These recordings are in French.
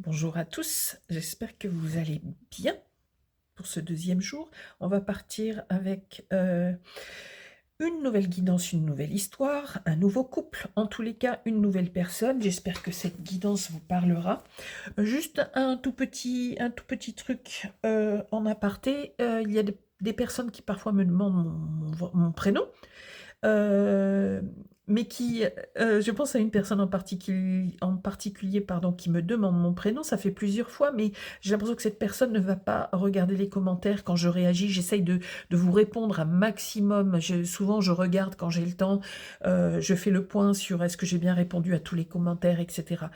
Bonjour à tous, j'espère que vous allez bien pour ce deuxième jour. On va partir avec une nouvelle guidance, une nouvelle histoire, un nouveau couple, en tous les cas une nouvelle personne. J'espère que cette guidance vous parlera. Juste un tout petit truc en aparté. Il y a des personnes qui parfois me demandent mon prénom. Euh, mais je pense à une personne en particulier, pardon, qui me demande mon prénom. Ça fait plusieurs fois, mais j'ai l'impression que cette personne ne va pas regarder les commentaires quand je réagis. J'essaye de vous répondre un maximum. Souvent, je regarde quand j'ai le temps. Je fais le point sur est-ce que j'ai bien répondu à tous les commentaires, etc.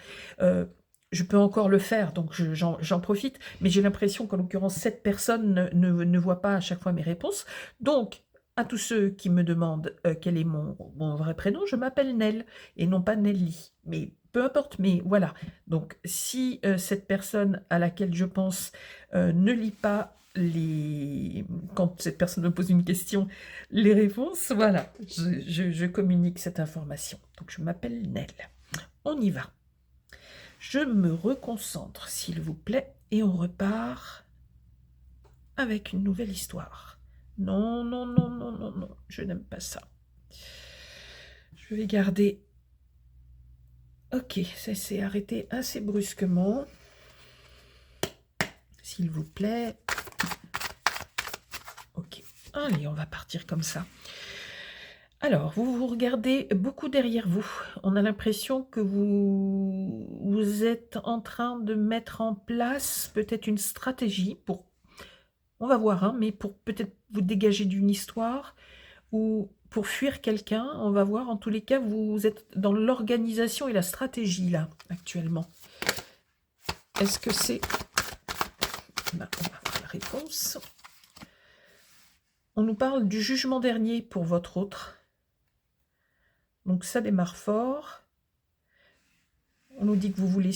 Euh, je peux encore le faire, donc j'en profite, mais j'ai l'impression qu'en l'occurrence, cette personne ne voit pas à chaque fois mes réponses. Donc, à tous ceux qui me demandent quel est mon vrai prénom, je m'appelle Nell et non pas Nelly. Mais peu importe, mais voilà. Donc, si cette personne à laquelle je pense ne lit pas quand cette personne me pose une question, les réponses, voilà, je communique cette information. Donc, je m'appelle Nell. On y va. Je me reconcentre, s'il vous plaît, et on repart avec une nouvelle histoire. Non, non, non, non, non, non, je n'aime pas ça. Je vais garder... Ok, ça s'est arrêté assez brusquement. S'il vous plaît. Ok, allez, on va partir comme ça. Alors, vous vous regardez beaucoup derrière vous. On a l'impression que vous êtes en train de mettre en place peut-être une stratégie pour... On va voir, hein, mais pour peut-être vous dégager d'une histoire ou pour fuir quelqu'un, on va voir. En tous les cas, vous êtes dans l'organisation et la stratégie, là, actuellement. Est-ce que c'est... On va voir la réponse. On nous parle du jugement dernier pour votre autre. Donc ça démarre fort. On nous dit que vous voulez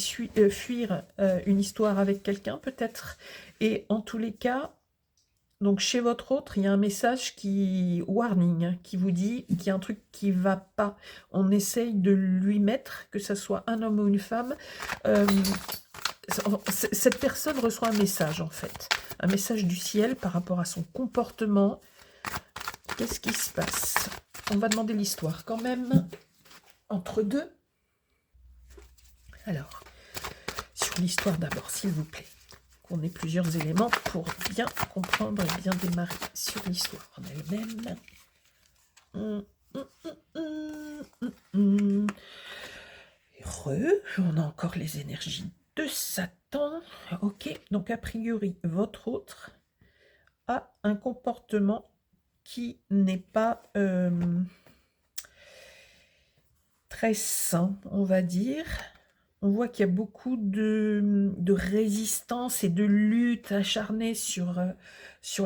fuir une histoire avec quelqu'un, peut-être. Et en tous les cas... Donc chez votre autre, il y a un message warning, hein, qui vous dit qu'il y a un truc qui ne va pas. On essaye de lui mettre, que ce soit un homme ou une femme. Cette personne reçoit un message, en fait. Un message du ciel par rapport à son comportement. Qu'est-ce qui se passe? On va demander l'histoire quand même, entre deux. Alors, sur l'histoire d'abord, s'il vous plaît. Qu'on ait plusieurs éléments pour bien comprendre et bien démarrer sur l'histoire en elle-même. On a encore les énergies de Satan. Ok, donc a priori, votre autre a un comportement qui n'est pas très sain, on va dire. On voit qu'il y a beaucoup de résistance et de lutte acharnée sur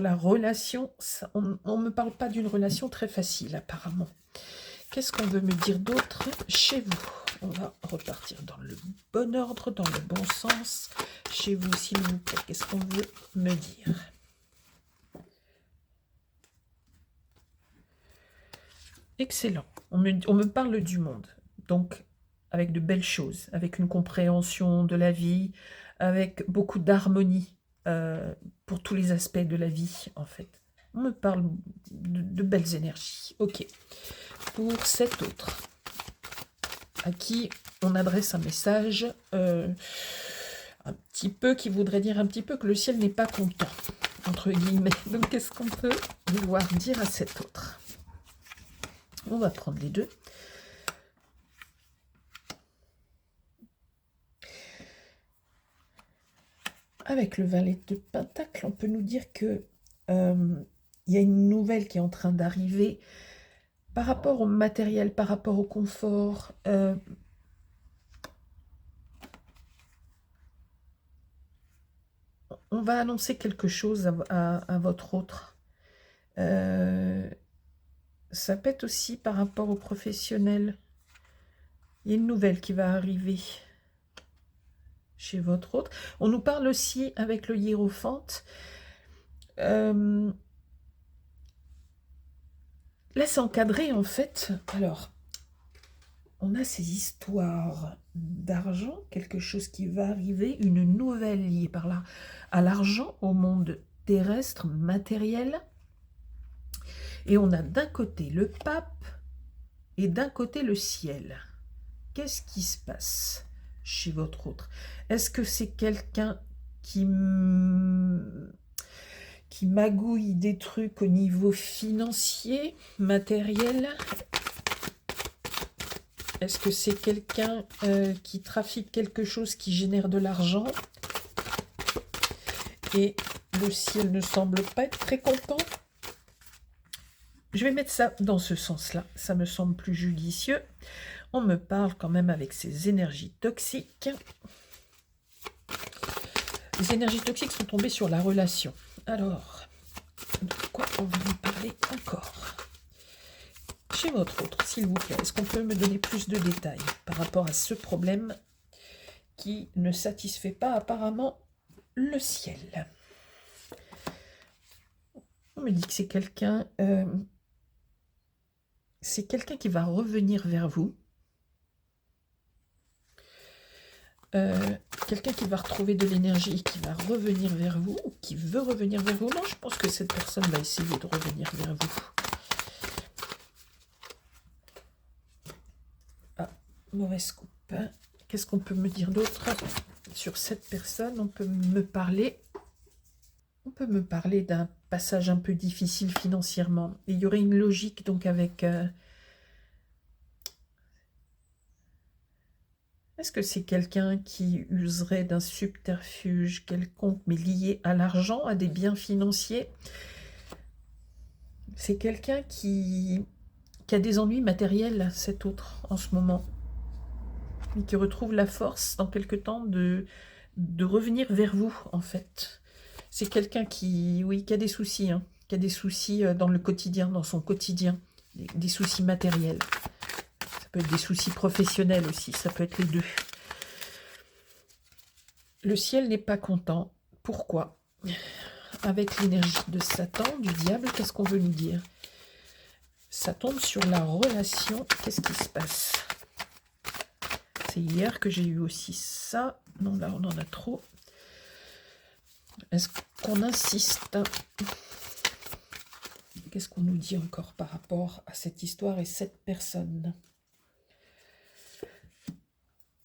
la relation. On ne me parle pas d'une relation très facile, apparemment. Qu'est-ce qu'on veut me dire d'autre chez vous? On va repartir dans le bon ordre, dans le bon sens. Chez vous, s'il vous plaît, qu'est-ce qu'on veut me dire? Excellent. On me parle du monde. Donc, avec de belles choses, avec une compréhension de la vie, avec beaucoup d'harmonie pour tous les aspects de la vie, en fait. On me parle de belles énergies. Ok. Pour cet autre, à qui on adresse un message un petit peu, qui voudrait dire un petit peu que le ciel n'est pas content, entre guillemets. Donc, qu'est-ce qu'on peut vouloir dire à cet autre? On va prendre les deux. Avec le valet de Pentacle, on peut nous dire que y a une nouvelle qui est en train d'arriver par rapport au matériel, par rapport au confort. On va annoncer quelque chose à votre autre. Ça peut être aussi par rapport aux professionnels. Il y a une nouvelle qui va arriver chez votre autre. On nous parle aussi avec le hiérophante. Là, c'est encadré, en fait. Alors, on a ces histoires d'argent, quelque chose qui va arriver, une nouvelle liée par là à l'argent, au monde terrestre, matériel. Et on a d'un côté le pape et d'un côté le ciel. Qu'est-ce qui se passe chez votre autre? Est-ce que c'est quelqu'un qui magouille des trucs au niveau financier, matériel? Est-ce que c'est quelqu'un qui trafique quelque chose qui génère de l'argent? Et le ciel ne semble pas être très content. Je vais mettre ça dans ce sens-là. Ça me semble plus judicieux. On me parle quand même avec ces énergies toxiques. Les énergies toxiques sont tombées sur la relation. Alors, de quoi on va nous parler encore? Chez votre autre, s'il vous plaît, est-ce qu'on peut me donner plus de détails par rapport à ce problème qui ne satisfait pas apparemment le ciel? On me dit que c'est quelqu'un qui va revenir vers vous. Quelqu'un qui va retrouver de l'énergie, qui va revenir vers vous, ou qui veut revenir vers vous. Non, je pense que cette personne va essayer de revenir vers vous. Ah, mauvaise coupe. Qu'est-ce qu'on peut me dire d'autre sur cette personne? On peut me parler d'un passage un peu difficile financièrement. Et il y aurait une logique donc avec... Est-ce que c'est quelqu'un qui userait d'un subterfuge quelconque, mais lié à l'argent, à des biens financiers? C'est quelqu'un qui a des ennuis matériels, cet autre, en ce moment. Et qui retrouve la force, dans quelque temps, de revenir vers vous, en fait. C'est quelqu'un qui a des soucis, hein, qui a des soucis dans le quotidien, dans son quotidien, des soucis matériels. Ça peut être des soucis professionnels aussi, ça peut être les deux. Le ciel n'est pas content. Pourquoi? Avec l'énergie de Satan, du diable, qu'est-ce qu'on veut nous dire? Ça tombe sur la relation. Qu'est-ce qui se passe? C'est hier que j'ai eu aussi ça. Non, là, on en a trop. Est-ce qu'on insiste? Qu'est-ce qu'on nous dit encore par rapport à cette histoire et cette personne?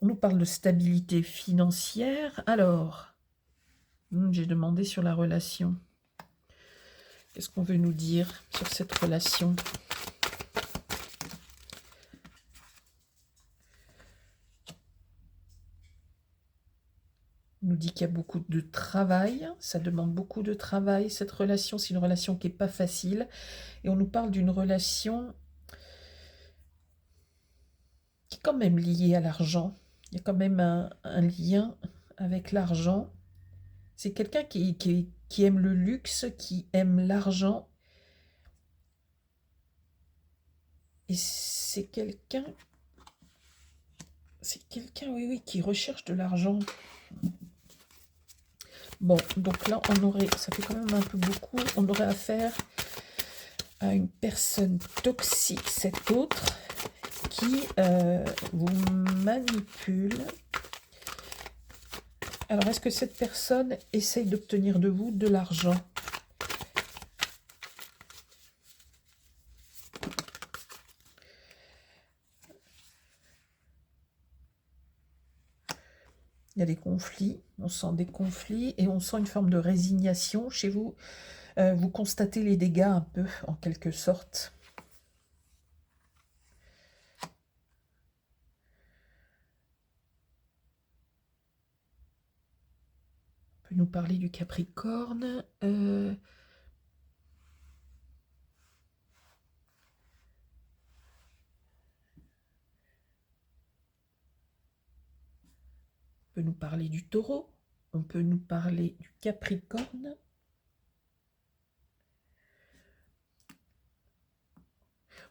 On nous parle de stabilité financière. Alors, j'ai demandé sur la relation. Qu'est-ce qu'on veut nous dire sur cette relation? On nous dit qu'il y a beaucoup de travail. Ça demande beaucoup de travail, cette relation. C'est une relation qui n'est pas facile. Et on nous parle d'une relation qui est quand même liée à l'argent. Il y a quand même un lien avec l'argent. C'est quelqu'un qui aime le luxe, qui aime l'argent. Et c'est quelqu'un, oui, qui recherche de l'argent. Bon, donc là, ça fait quand même un peu beaucoup, on aurait affaire à une personne toxique, cette autre, qui vous manipule. Alors, est-ce que cette personne essaye d'obtenir de vous de l'argent? Il y a des conflits, on sent des conflits et on sent une forme de résignation chez vous. Vous constatez les dégâts un peu, en quelque sorte. On peut nous parler du Capricorne. On peut nous parler du Taureau. On peut nous parler du Capricorne.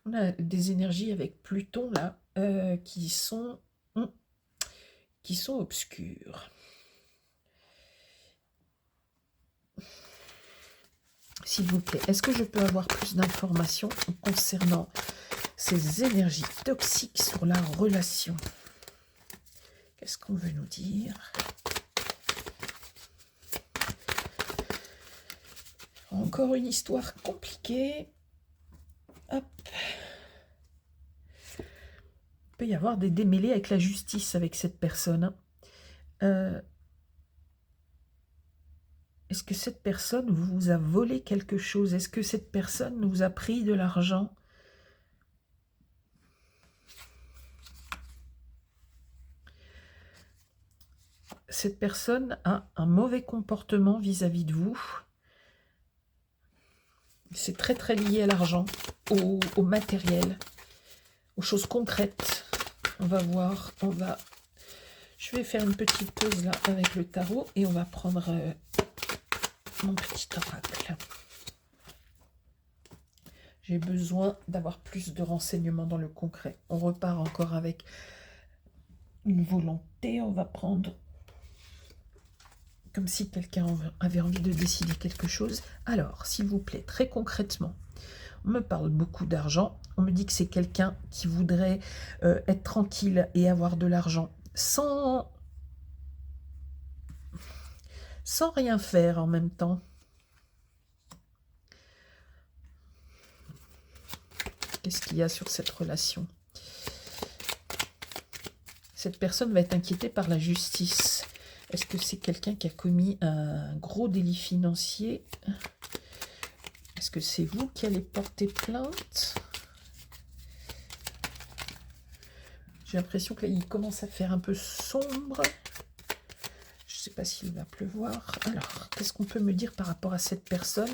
On a des énergies avec Pluton, là, qui sont obscures. S'il vous plaît, est-ce que je peux avoir plus d'informations concernant ces énergies toxiques sur la relation? Qu'est-ce qu'on veut nous dire? Encore une histoire compliquée. Hop. Il peut y avoir des démêlés avec la justice avec cette personne. Est-ce que cette personne vous a volé quelque chose? Est-ce que cette personne vous a pris de l'argent? Cette personne a un mauvais comportement vis-à-vis de vous. C'est très très lié à l'argent, au matériel, aux choses concrètes. On va voir, je vais faire une petite pause là avec le tarot et on va prendre mon petit oracle. J'ai besoin d'avoir plus de renseignements dans le concret. On repart encore avec une volonté. On va prendre comme si quelqu'un avait envie de décider quelque chose. Alors, s'il vous plaît, très concrètement, on me parle beaucoup d'argent. On me dit que c'est quelqu'un qui voudrait être tranquille et avoir de l'argent sans rien faire en même temps. Qu'est-ce qu'il y a sur cette relation? Cette personne va être inquiétée par la justice. Est-ce que c'est quelqu'un qui a commis un gros délit financier? Est-ce que c'est vous qui allez porter plainte? J'ai l'impression que là, il commence à faire un peu sombre. Je ne sais pas s'il va pleuvoir. Alors, qu'est-ce qu'on peut me dire par rapport à cette personne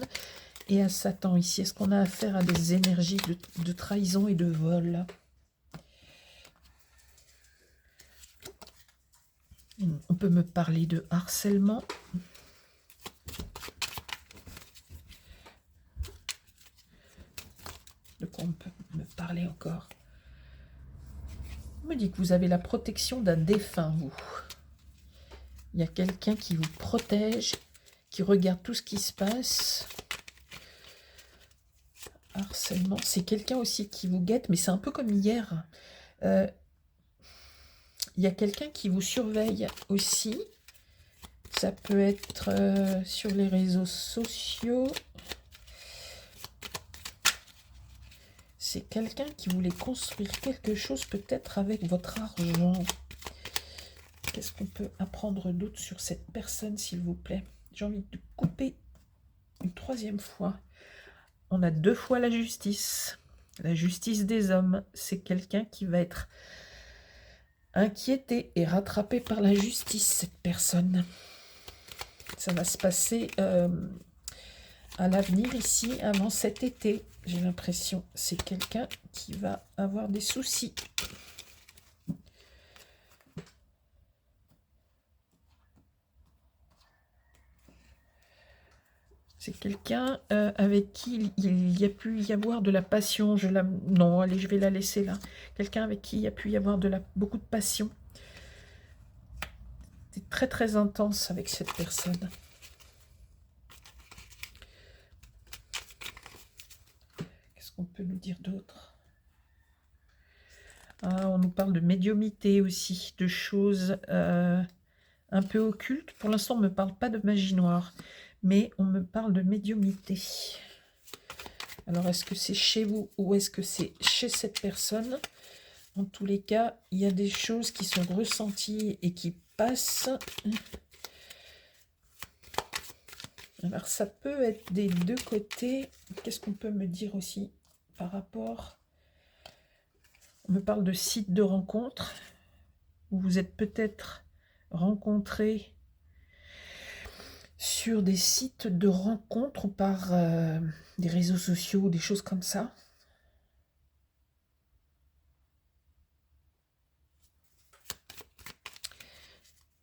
et à Satan ici? Est-ce qu'on a affaire à des énergies de trahison et de vol? On peut me parler de harcèlement. De quoi on peut me parler encore? On me dit que vous avez la protection d'un défunt, vous. Il y a quelqu'un qui vous protège, qui regarde tout ce qui se passe. Harcèlement, c'est quelqu'un aussi qui vous guette, mais c'est un peu comme hier. Il y a quelqu'un qui vous surveille aussi. Ça peut être sur les réseaux sociaux. C'est quelqu'un qui voulait construire quelque chose peut-être avec votre argent. Qu'est-ce qu'on peut apprendre d'autre sur cette personne, s'il vous plaît? J'ai envie de couper une troisième fois. On a 2 fois la justice. La justice des hommes, c'est quelqu'un qui va être inquiété et rattrapé par la justice, cette personne. Ça va se passer à l'avenir ici, avant cet été. J'ai l'impression c'est quelqu'un qui va avoir des soucis. C'est quelqu'un avec qui il y a pu y avoir de la passion. Non, allez, je vais la laisser là. Quelqu'un avec qui il y a pu y avoir beaucoup de passion. C'est très très intense avec cette personne. Qu'est-ce qu'on peut nous dire d'autre? On nous parle de médiumnité aussi, de choses un peu occultes. Pour l'instant, on ne me parle pas de magie noire, mais on me parle de médiumnité. Alors, est-ce que c'est chez vous ou est-ce que c'est chez cette personne? En tous les cas, il y a des choses qui sont ressenties et qui passent. Alors, ça peut être des deux côtés. Qu'est-ce qu'on peut me dire aussi par rapport? On me parle de sites de rencontres où vous êtes peut-être rencontrés sur des sites de rencontres ou par des réseaux sociaux, des choses comme ça.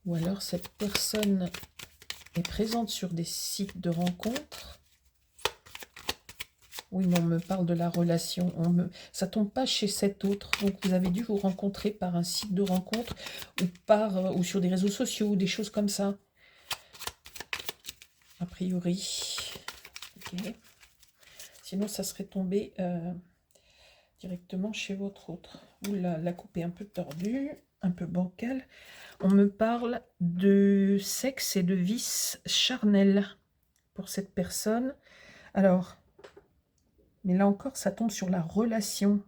Ou alors cette personne est présente sur des sites de rencontres. Oui, mais on me parle de la relation. Ça tombe pas chez cet autre. Donc vous avez dû vous rencontrer par un site de rencontre ou sur des réseaux sociaux ou des choses comme ça. A priori. Ok. Sinon, ça serait tombé directement chez votre autre. Oula, la coupe est un peu tordue. un peu bancal. On me parle de sexe et de vice charnel pour cette personne. Alors, mais là encore, ça tombe sur la relation.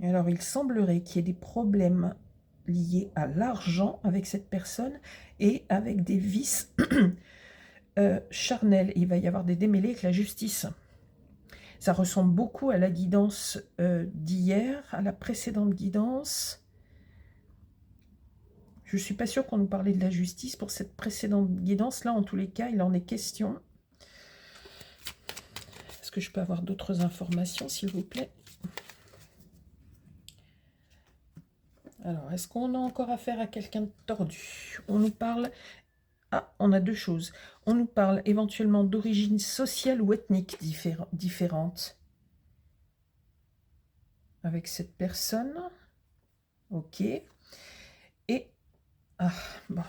Et alors, il semblerait qu'il y ait des problèmes liés à l'argent avec cette personne et avec des vices charnels. Il va y avoir des démêlés avec la justice. Ça ressemble beaucoup à la guidance d'hier, à la précédente guidance. Je ne suis pas sûre qu'on nous parlait de la justice pour cette précédente guidance. Là, en tous les cas, il en est question. Est-ce que je peux avoir d'autres informations, s'il vous plaît? Alors, est-ce qu'on a encore affaire à quelqu'un de tordu? On nous parle... Ah, on a deux choses. On nous parle éventuellement d'origine sociale ou ethnique différente avec cette personne. Ok. Et... Ah, bon.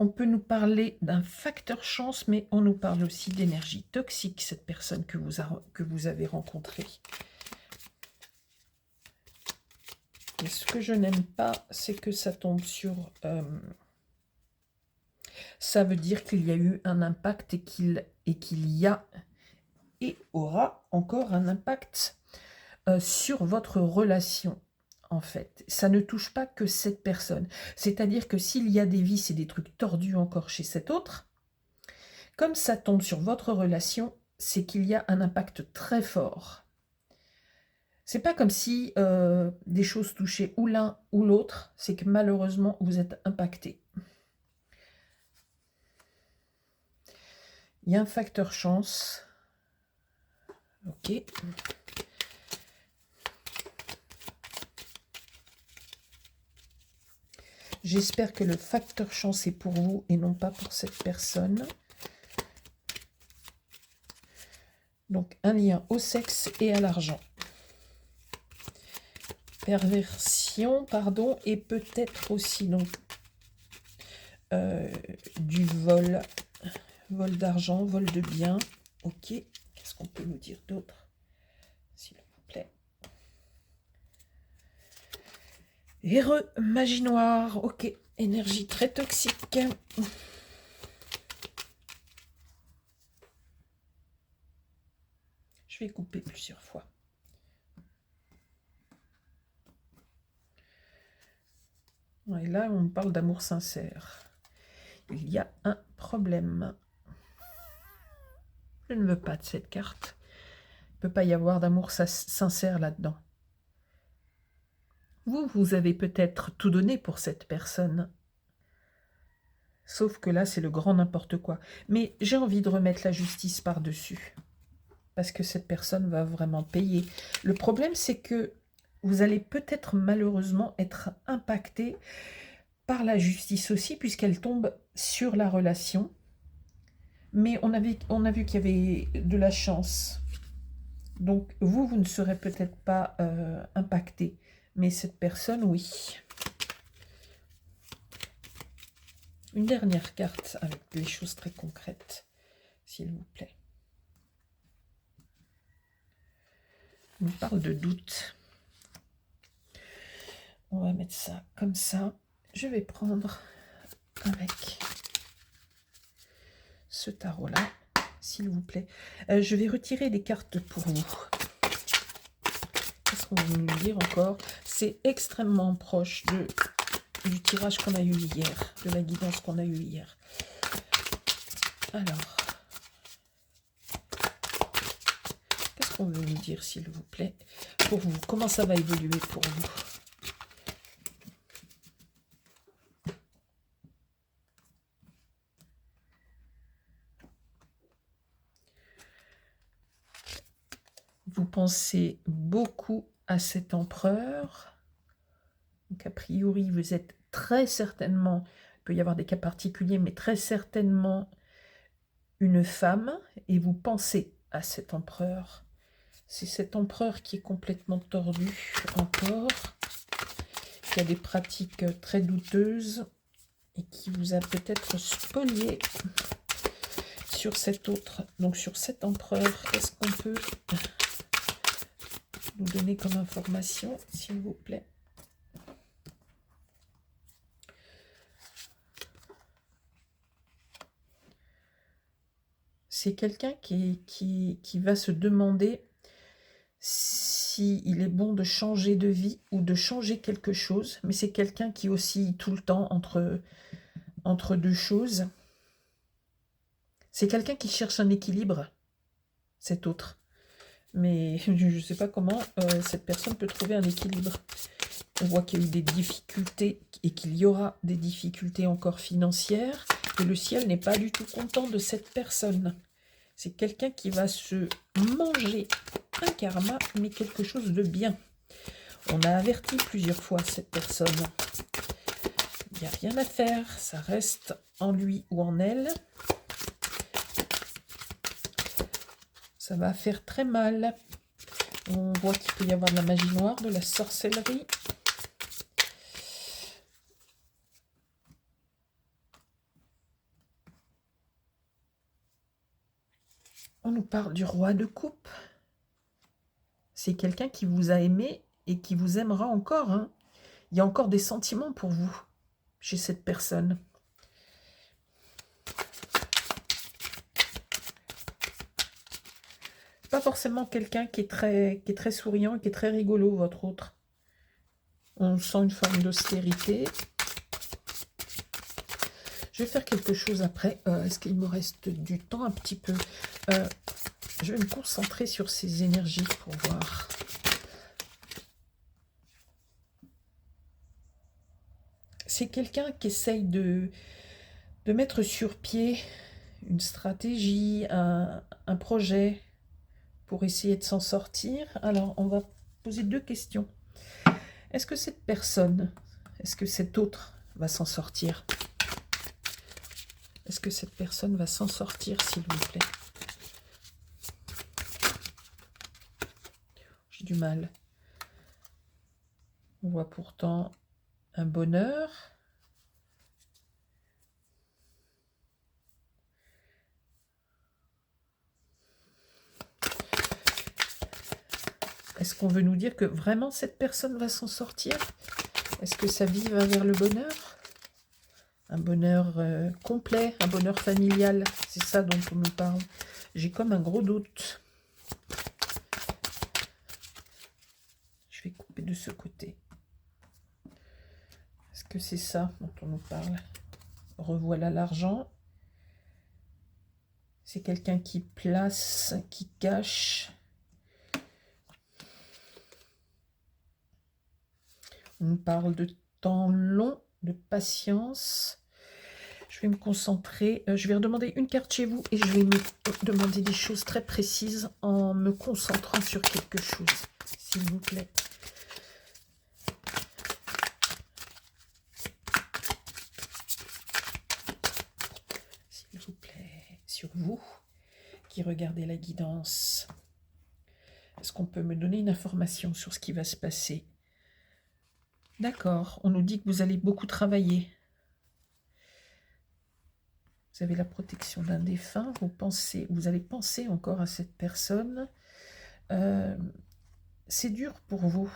On peut nous parler d'un facteur chance, mais on nous parle aussi d'énergie toxique, cette personne que vous avez rencontrée. Et ce que je n'aime pas, c'est que ça tombe sur... ça veut dire qu'il y a eu un impact et qu'il y a et aura encore un impact sur votre relation, en fait. Ça ne touche pas que cette personne. C'est-à-dire que s'il y a des vices et des trucs tordus encore chez cet autre, comme ça tombe sur votre relation, c'est qu'il y a un impact très fort. C'est pas comme si des choses touchaient ou l'un ou l'autre, c'est que malheureusement, vous êtes impacté. Il y a un facteur chance. Ok. J'espère que le facteur chance est pour vous et non pas pour cette personne. Donc, un lien au sexe et à l'argent. Perversion, pardon, et peut-être aussi donc du vol. Vol d'argent, vol de biens. Ok. Qu'est-ce qu'on peut nous dire d'autre, s'il vous plaît? Heureux, magie noire. Ok. Énergie très toxique. Je vais couper plusieurs fois. Et là, on parle d'amour sincère. Il y a un problème. Je ne veux pas de cette carte. Il ne peut pas y avoir d'amour sincère là-dedans. Vous avez peut-être tout donné pour cette personne. Sauf que là, c'est le grand n'importe quoi. Mais j'ai envie de remettre la justice par-dessus. Parce que cette personne va vraiment payer. Le problème, c'est que vous allez peut-être malheureusement être impacté par la justice aussi, puisqu'elle tombe sur la relation. Mais on a vu qu'il y avait de la chance. Donc, vous ne serez peut-être pas impacté. Mais cette personne, oui. Une dernière carte avec des choses très concrètes, s'il vous plaît. On nous parle de doute. On va mettre ça comme ça. Je vais prendre avec ce tarot-là, s'il vous plaît. Je vais retirer des cartes pour vous. Qu'est-ce qu'on va nous dire encore? C'est extrêmement proche du tirage qu'on a eu hier, de la guidance qu'on a eu hier. Alors, qu'est-ce qu'on veut nous dire, s'il vous plaît, pour vous? Comment ça va évoluer pour vous? Vous pensez beaucoup à cet empereur. Donc, a priori, vous êtes très certainement, il peut y avoir des cas particuliers, mais très certainement une femme, et vous pensez à cet empereur. C'est cet empereur qui est complètement tordu encore, qui a des pratiques très douteuses, et qui vous a peut-être spolié sur cet autre, donc sur cet empereur, qu'est-ce qu'on peut nous donner comme information, s'il vous plaît? C'est quelqu'un qui va se demander s'il est bon de changer de vie ou de changer quelque chose, mais c'est quelqu'un qui oscille tout le temps entre deux choses. C'est quelqu'un qui cherche un équilibre, cet autre. Mais je ne sais pas comment cette personne peut trouver un équilibre. On voit qu'il y a eu des difficultés et qu'il y aura des difficultés encore financières. Et le ciel n'est pas du tout content de cette personne. C'est quelqu'un qui va se manger un karma, mais quelque chose de bien. On a averti plusieurs fois cette personne. Il n'y a rien à faire, ça reste en lui ou en elle. Ça va faire très mal. On voit qu'il peut y avoir de la magie noire, de la sorcellerie. On nous parle du roi de coupe. C'est quelqu'un qui vous a aimé et qui vous aimera encore. Hein. Il y a encore des sentiments pour vous chez cette personne. Pas forcément quelqu'un qui est très souriant et qui est très rigolo, votre autre. On sent une forme d'austérité. Je vais faire quelque chose après. Est-ce qu'il me reste du temps un petit peu? Je vais me concentrer sur ces énergies pour voir. C'est quelqu'un qui essaye de mettre sur pied une stratégie, un projet pour essayer de s'en sortir. Alors, on va poser deux questions. Est-ce que cette personne, est-ce que cet autre va s'en sortir? Est-ce que cette personne va s'en sortir, s'il vous plaît? J'ai du mal. On voit pourtant un bonheur. Est-ce qu'on veut nous dire que vraiment cette personne va s'en sortir? Est-ce que sa vie va vers le bonheur? Un bonheur complet, un bonheur familial, c'est ça dont on nous parle. J'ai comme un gros doute. Je vais couper de ce côté. Est-ce que c'est ça dont on nous parle? Revoilà l'argent. C'est quelqu'un qui place, qui cache. On nous parle de temps long, de patience. Je vais me concentrer. Je vais redemander une carte chez vous et je vais me demander des choses très précises en me concentrant sur quelque chose, s'il vous plaît. S'il vous plaît, sur vous qui regardez la guidance. Est-ce qu'on peut me donner une information sur ce qui va se passer? D'accord, on nous dit que vous allez beaucoup travailler. Vous avez la protection d'un défunt, vous allez penser encore à cette personne. C'est dur pour vous.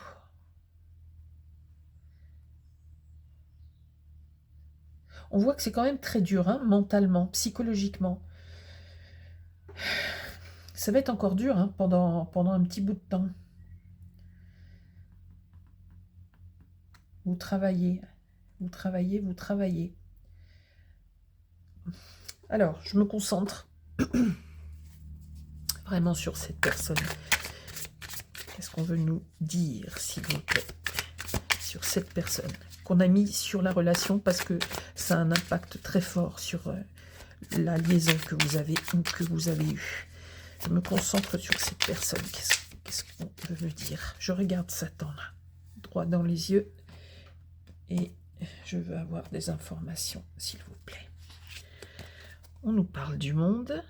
On voit que c'est quand même très dur, hein, mentalement, psychologiquement. Ça va être encore dur hein, pendant un petit bout de temps. Vous travaillez, vous travaillez, vous travaillez. Alors, je me concentre vraiment sur cette personne. Qu'est-ce qu'on veut nous dire, s'il vous plaît, sur cette personne qu'on a mis sur la relation parce que ça a un impact très fort sur la liaison que vous avez ou que vous avez eue. Je me concentre sur cette personne. Qu'est-ce qu'on veut me dire? Je regarde Satan là, droit dans les yeux et je veux avoir des informations, s'il vous plaît. On nous parle du monde.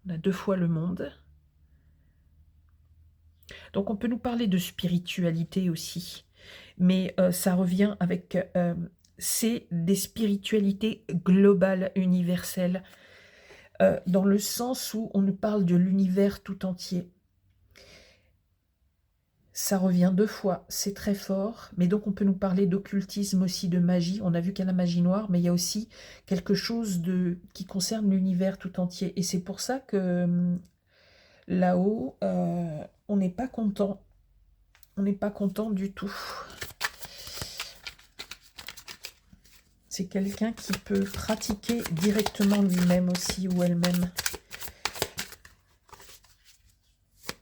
On a 2 fois le monde. Donc on peut nous parler de spiritualité aussi. Mais ça revient avec c'est des spiritualités globales, universelles, dans le sens où on nous parle de l'univers tout entier. Ça revient 2 fois, c'est très fort, mais donc on peut nous parler d'occultisme aussi, de magie. On a vu qu'il y a la magie noire, mais il y a aussi quelque chose qui concerne l'univers tout entier. Et c'est pour ça que là-haut, on n'est pas content. On n'est pas content du tout. C'est quelqu'un qui peut pratiquer directement lui-même aussi, ou elle-même.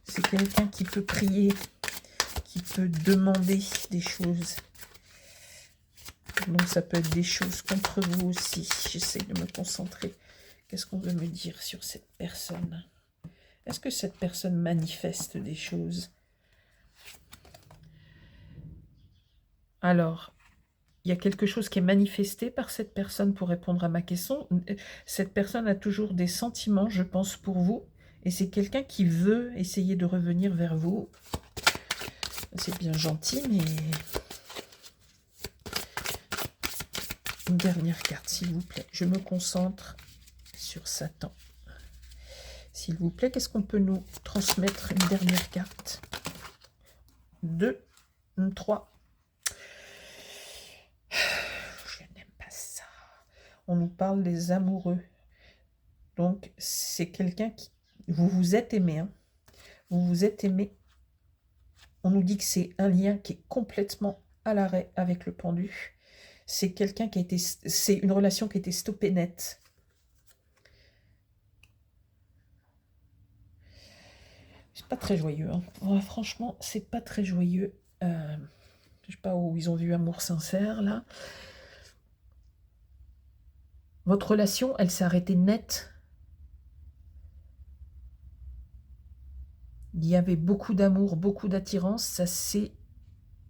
C'est quelqu'un qui peut prier, qui peut demander des choses. Donc ça peut être des choses contre vous aussi. J'essaie de me concentrer. Qu'est-ce qu'on veut me dire sur cette personne? Est-ce que cette personne manifeste des choses? Alors, il y a quelque chose qui est manifesté par cette personne pour répondre à ma question. Cette personne a toujours des sentiments, je pense, pour vous. Et c'est quelqu'un qui veut essayer de revenir vers vous. C'est bien gentil, mais... Une dernière carte, s'il vous plaît. Je me concentre sur Satan. S'il vous plaît, qu'est-ce qu'on peut nous transmettre? Une dernière carte. 2, 3. Je n'aime pas ça. On nous parle des amoureux. Donc, c'est quelqu'un qui... Vous vous êtes aimé, hein. Vous vous êtes aimé. On nous dit que c'est un lien qui est complètement à l'arrêt avec le pendu. C'est quelqu'un qui a été... C'est une relation qui a été stoppée net. C'est pas très joyeux, hein. Ouais, franchement, c'est pas très joyeux. Je sais pas où ils ont vu amour sincère, là. Votre relation, elle s'est arrêtée net. Il y avait beaucoup d'amour, beaucoup d'attirance. Ça s'est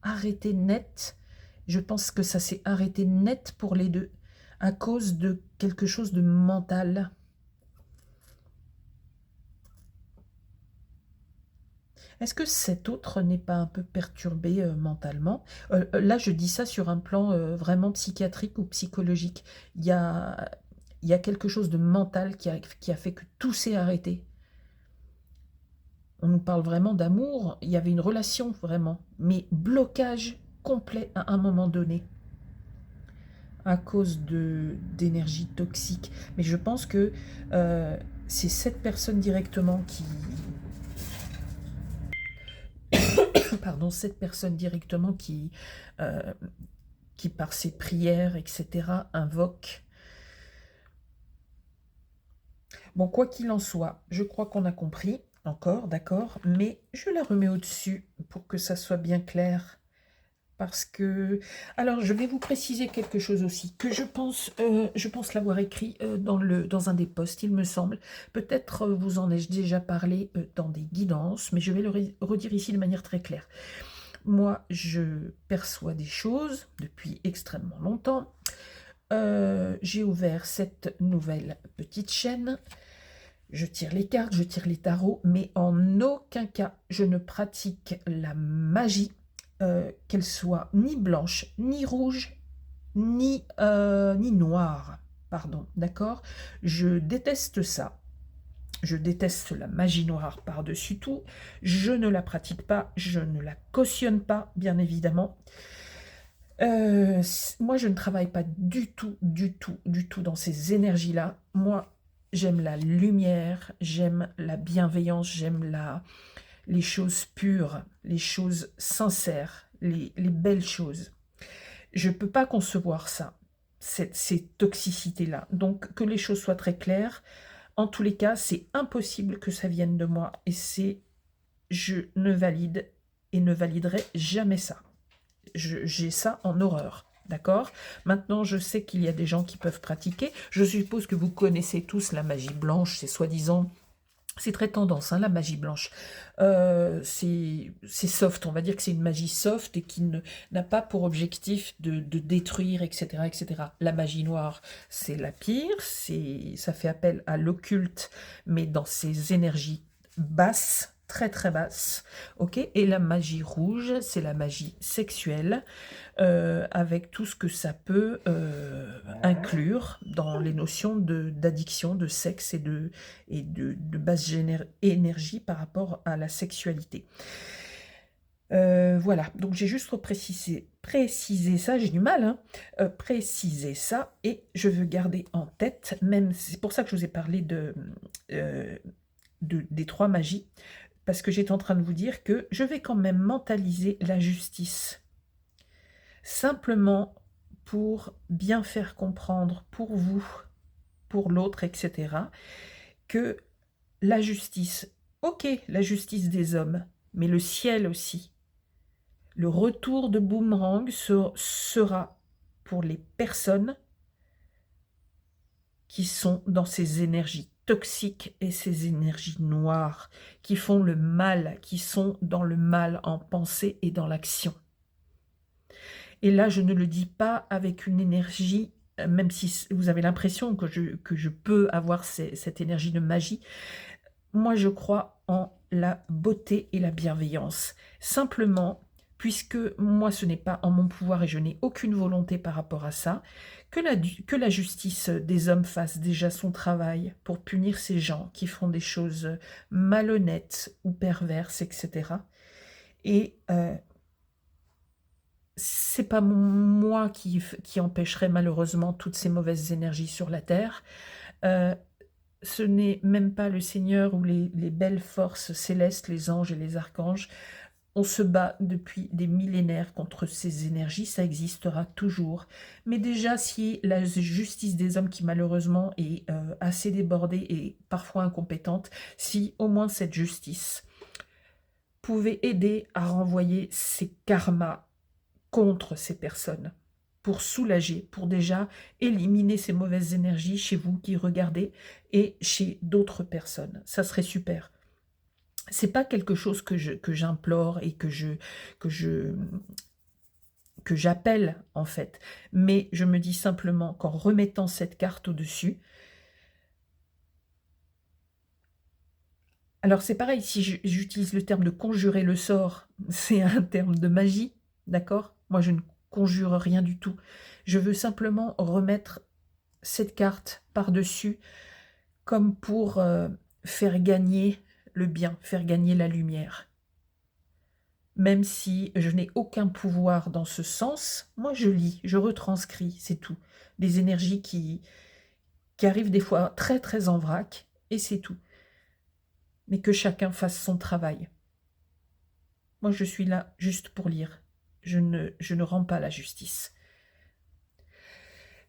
arrêté net. Je pense que ça s'est arrêté net pour les deux, à cause de quelque chose de mental. Est-ce que cet autre n'est pas un peu perturbé mentalement? Là, je dis ça sur un plan vraiment psychiatrique ou psychologique. Il y a quelque chose de mental qui a fait que tout s'est arrêté. On nous parle vraiment d'amour. Il y avait une relation vraiment, mais blocage complet à un moment donné à cause d'énergie toxique. Mais je pense que c'est cette personne directement pardon, cette personne directement qui par ses prières, etc., invoque. Bon, quoi qu'il en soit, je crois qu'on a compris, encore, d'accord, mais je la remets au-dessus pour que ça soit bien clair. Parce que... Alors, je vais vous préciser quelque chose aussi, que je pense l'avoir écrit dans un des posts, il me semble. Peut-être vous en ai déjà parlé dans des guidances, mais je vais le redire ici de manière très claire. Moi, je perçois des choses depuis extrêmement longtemps. J'ai ouvert cette nouvelle petite chaîne. Je tire les cartes, je tire les tarots, mais en aucun cas, je ne pratique la magie, qu'elle soit ni blanche, ni rouge, ni noire. Pardon, d'accord? Je déteste ça. Je déteste la magie noire par-dessus tout. Je ne la pratique pas, je ne la cautionne pas, bien évidemment. Moi, je ne travaille pas du tout dans ces énergies-là. Moi, j'aime la lumière, j'aime la bienveillance, j'aime les choses pures, les choses sincères, les belles choses. Je ne peux pas concevoir ça, ces toxicités-là. Donc, que les choses soient très claires. En tous les cas, c'est impossible que ça vienne de moi. Et je ne valide et ne validerai jamais ça. J'ai ça en horreur. D'accord? Maintenant, je sais qu'il y a des gens qui peuvent pratiquer. Je suppose que vous connaissez tous la magie blanche. C'est soi-disant... C'est très tendance, hein, la magie blanche. C'est soft, on va dire que c'est une magie soft et qui n'a pas pour objectif de détruire, etc., etc. La magie noire, c'est la pire, ça fait appel à l'occulte, mais dans ses énergies basses, très très basse, ok? Et la magie rouge, c'est la magie sexuelle, avec tout ce que ça peut inclure dans les notions d'addiction, de sexe et de basse énergie par rapport à la sexualité. Voilà, donc j'ai juste précisé ça, j'ai du mal, hein, préciser ça, et je veux garder en tête, même c'est pour ça que je vous ai parlé des 3 magies, parce que j'étais en train de vous dire que je vais quand même mentaliser la justice. Simplement pour bien faire comprendre pour vous, pour l'autre, etc., que la justice, ok, la justice des hommes, mais le ciel aussi. Le retour de boomerang sera pour les personnes qui sont dans ces énergies toxiques et ces énergies noires, qui font le mal, qui sont dans le mal en pensée et dans l'action. Et là, je ne le dis pas avec une énergie, même si vous avez l'impression que je peux avoir cette énergie de magie. Moi, je crois en la beauté et la bienveillance. Simplement, puisque moi, ce n'est pas en mon pouvoir et je n'ai aucune volonté par rapport à ça, que la justice des hommes fasse déjà son travail pour punir ces gens qui font des choses malhonnêtes ou perverses, etc. Et c'est pas moi qui empêcherai malheureusement toutes ces mauvaises énergies sur la terre. Ce n'est même pas le Seigneur ou les belles forces célestes, les anges et les archanges. On se bat depuis des millénaires contre ces énergies, ça existera toujours. Mais déjà, si la justice des hommes, qui malheureusement est assez débordée et parfois incompétente, si au moins cette justice pouvait aider à renvoyer ces karmas contre ces personnes, pour soulager, pour déjà éliminer ces mauvaises énergies chez vous qui regardez et chez d'autres personnes. Ça serait super. C'est pas quelque chose que j'implore et que j'appelle en fait, mais je me dis simplement qu'en remettant cette carte au-dessus, alors c'est pareil, si j'utilise le terme de conjurer le sort, c'est un terme de magie, d'accord? Moi je ne conjure rien du tout. Je veux simplement remettre cette carte par-dessus comme pour faire gagner le bien, faire gagner la lumière. Même si je n'ai aucun pouvoir dans ce sens, moi je lis, je retranscris, c'est tout. Des énergies qui arrivent des fois très très en vrac, et c'est tout. Mais que chacun fasse son travail. Moi je suis là juste pour lire. Je ne rends pas la justice.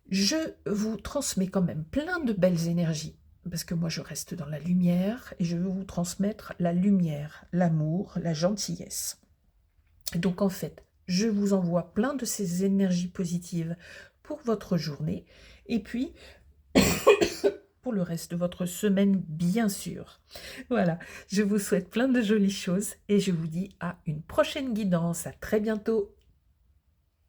Je vous transmets quand même plein de belles énergies, parce que moi je reste dans la lumière, et je veux vous transmettre la lumière, l'amour, la gentillesse. Donc en fait, je vous envoie plein de ces énergies positives pour votre journée, et puis pour le reste de votre semaine, bien sûr. Voilà, je vous souhaite plein de jolies choses, et je vous dis à une prochaine guidance. À très bientôt.